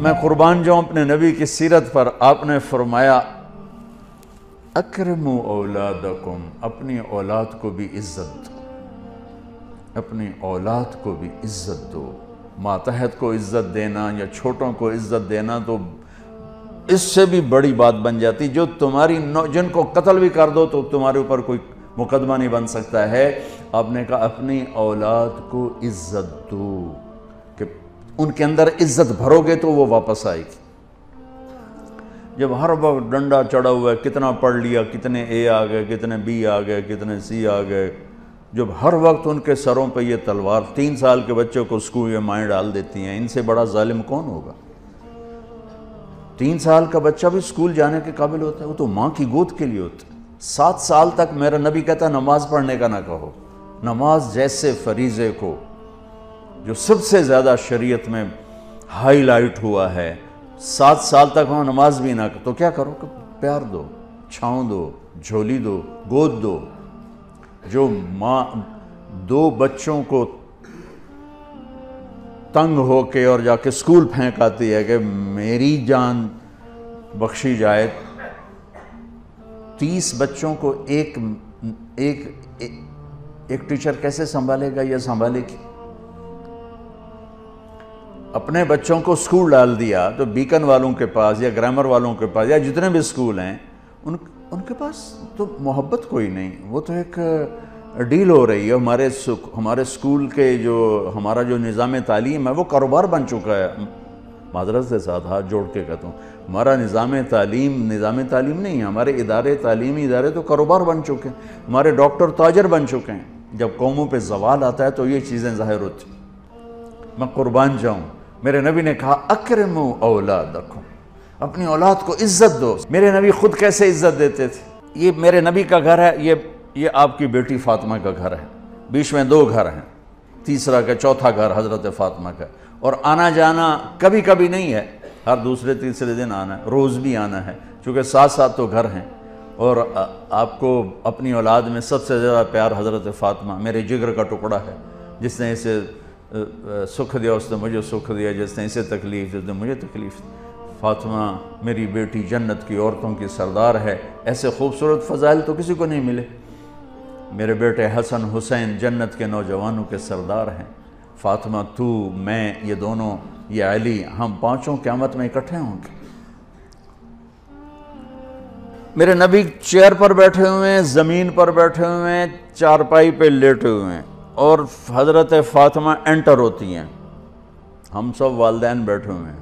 میں قربان جاؤں اپنے نبی کی سیرت پر. آپ نے فرمایا اکرموا اولادکم، اپنی اولاد کو بھی عزت دو، اپنی اولاد کو بھی عزت دو. ماتحت کو عزت دینا یا چھوٹوں کو عزت دینا تو اس سے بھی بڑی بات بن جاتی. جو تمہاری جن کو قتل بھی کر دو تو تمہارے اوپر کوئی مقدمہ نہیں بن سکتا ہے. آپ نے کہا اپنی اولاد کو عزت دو، کہ ان کے اندر عزت بھرو گے تو وہ واپس آئے گی. جب ہر وقت ڈنڈا چڑھا ہوا ہے، کتنا پڑھ لیا، کتنے اے آ گئے، کتنے بی آ گئے، کتنے سی آ گئے، جب ہر وقت ان کے سروں پہ یہ تلوار، 3 سال کے بچوں کو اسکول یہ مائیں ڈال دیتی ہیں، ان سے بڑا ظالم کون ہوگا؟ 3 سال کا بچہ بھی اسکول جانے کے قابل ہوتا ہے، وہ تو ماں کی گود کے لیے ہوتا ہے. 7 سال تک میرا نبی کہتا ہے نماز پڑھنے کا نہ کہو. نماز جیسے فریضے کو جو سب سے زیادہ شریعت میں ہائی لائٹ ہوا ہے، 7 سال تک وہاں نماز بھی نہ تو کیا کرو کہ پیار دو، چھاؤں دو، جھولی دو، گود دو. جو ماں 2 بچوں کو تنگ ہو کے اور جا کے اسکول پھینک آتی ہے کہ میری جان بخشی جائے، 30 بچوں کو ایک ٹیچر کیسے سنبھالے گا یا سنبھالے گی؟ اپنے بچوں کو اسکول ڈال دیا تو بیکن والوں کے پاس یا گرامر والوں کے پاس یا جتنے بھی اسکول ہیں ان کے پاس تو محبت کوئی نہیں. وہ تو ایک ڈیل ہو رہی ہے. ہمارے اسکول کے ہمارا جو نظام تعلیم ہے وہ کاروبار بن چکا ہے. معذرت سے ساتھ ہاتھ جوڑ کے کہتا ہوں، ہمارا نظام تعلیم نہیں ہے. ہمارے تعلیمی ادارے تو کاروبار بن چکے ہیں. ہمارے ڈاکٹر تاجر بن چکے ہیں. جب قوموں پہ زوال آتا ہے تو یہ چیزیں ظاہر ہوتی. میں قربان جاؤں، میرے نبی نے کہا اکرموا اولادکم، اپنی اولاد کو عزت دو. میرے نبی خود کیسے عزت دیتے تھے؟ یہ میرے نبی کا گھر ہے، یہ آپ کی بیٹی فاطمہ کا گھر ہے. بیچ میں 2 گھر ہیں، تیسرا کا چوتھا گھر حضرت فاطمہ کا. اور آنا جانا کبھی کبھی نہیں ہے، ہر دوسرے تیسرے دن آنا ہے، روز بھی آنا ہے، چونکہ 7 تو گھر ہیں. اور آپ کو اپنی اولاد میں سب سے زیادہ پیار حضرت فاطمہ، میرے جگر کا ٹکڑا ہے. جس نے اسے سکھ دیا اس نے مجھے سکھ دیا، جس نے اسے تکلیف دی اس نے مجھے تکلیف دی. فاطمہ میری بیٹی جنت کی عورتوں کی سردار ہے. ایسے خوبصورت فضائل تو کسی کو نہیں ملے. میرے بیٹے حسن حسین جنت کے نوجوانوں کے سردار ہیں. فاطمہ، تو، میں، یہ دونوں، یہ علی، ہم 5 قیامت میں اکٹھے ہوں گے. میرے نبی چیئر پر بیٹھے ہوئے ہیں، زمین پر بیٹھے ہوئے ہیں، چارپائی پہ لیٹے ہوئے ہیں، اور حضرت فاطمہ انٹر ہوتی ہیں. ہم سب والدین بیٹھے ہوئے ہیں.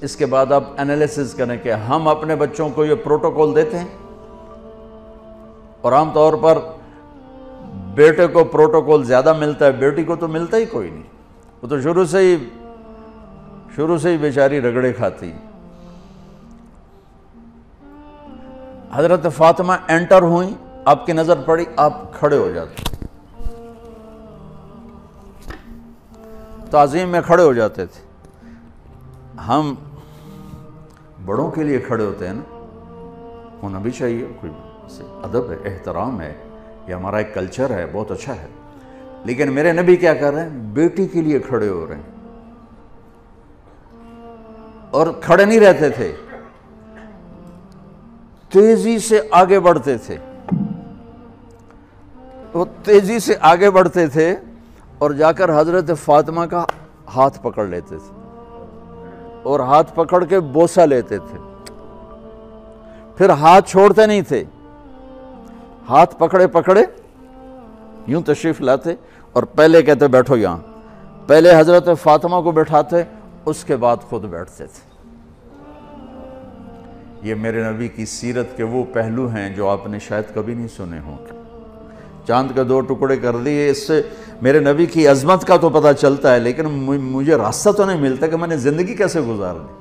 اس کے بعد آپ انالیسس کریں کہ ہم اپنے بچوں کو یہ پروٹوکول دیتے ہیں. اور عام طور پر بیٹے کو پروٹوکول زیادہ ملتا ہے، بیٹی کو تو ملتا ہی کوئی نہیں. وہ تو شروع سے ہی بیچاری رگڑے کھاتی. حضرت فاطمہ انٹر ہوئیں، آپ کی نظر پڑی، آپ کھڑے ہو جاتے، تعظیم میں کھڑے ہو جاتے تھے. ہم بڑوں کے لیے کھڑے ہوتے ہیں نا، ہونا بھی چاہیے، کوئی ادب ہے، احترام ہے، یہ ہمارا ایک کلچر ہے، بہت اچھا ہے. لیکن میرے نبی کیا کر رہے ہیں؟ بیٹی کے لیے کھڑے ہو رہے ہیں. اور کھڑے نہیں رہتے تھے، تیزی سے آگے بڑھتے تھے. وہ تیزی سے آگے بڑھتے تھے اور جا کر حضرت فاطمہ کا ہاتھ پکڑ لیتے تھے، اور ہاتھ پکڑ کے بوسہ لیتے تھے. پھر ہاتھ چھوڑتے نہیں تھے، ہاتھ پکڑے پکڑے یوں تشریف لاتے اور پہلے کہتے بیٹھو یہاں. پہلے حضرت فاطمہ کو بٹھاتے، اس کے بعد خود بیٹھتے تھے. یہ میرے نبی کی سیرت کے وہ پہلو ہیں جو آپ نے شاید کبھی نہیں سنے ہوں گے. چاند کے 2 ٹکڑے کر دیے، اس سے میرے نبی کی عظمت کا تو پتہ چلتا ہے، لیکن مجھے راستہ تو نہیں ملتا کہ میں نے زندگی کیسے گزارنی.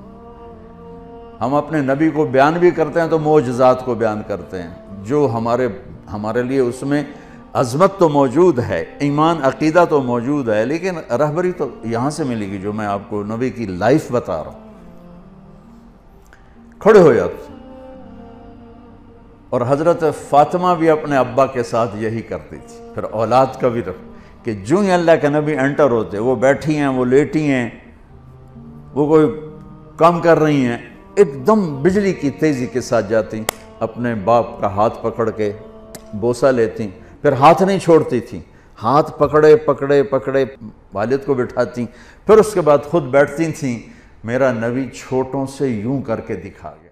ہم اپنے نبی کو بیان بھی کرتے ہیں تو معجزات کو بیان کرتے ہیں، جو ہمارے لیے اس میں عظمت تو موجود ہے، ایمان عقیدہ تو موجود ہے، لیکن رہبری تو یہاں سے ملے گی جو میں آپ کو نبی کی لائف بتا رہا ہوں. کھڑے ہو جاتے. اور حضرت فاطمہ بھی اپنے ابا کے ساتھ یہی کرتی تھی. پھر اولاد کا بھی کہ جو ہی اللہ کے نبی انٹر ہوتے، وہ بیٹھی ہیں، وہ لیٹی ہیں، وہ کوئی کام کر رہی ہیں، ایک دم بجلی کی تیزی کے ساتھ جاتی، اپنے باپ کا ہاتھ پکڑ کے بوسہ لیتی، پھر ہاتھ نہیں چھوڑتی تھی، ہاتھ پکڑے پکڑے پکڑے والد کو بٹھاتی، پھر اس کے بعد خود بیٹھتی تھیں، میرا نبی چھوٹوں سے یوں کر کے دکھا گیا۔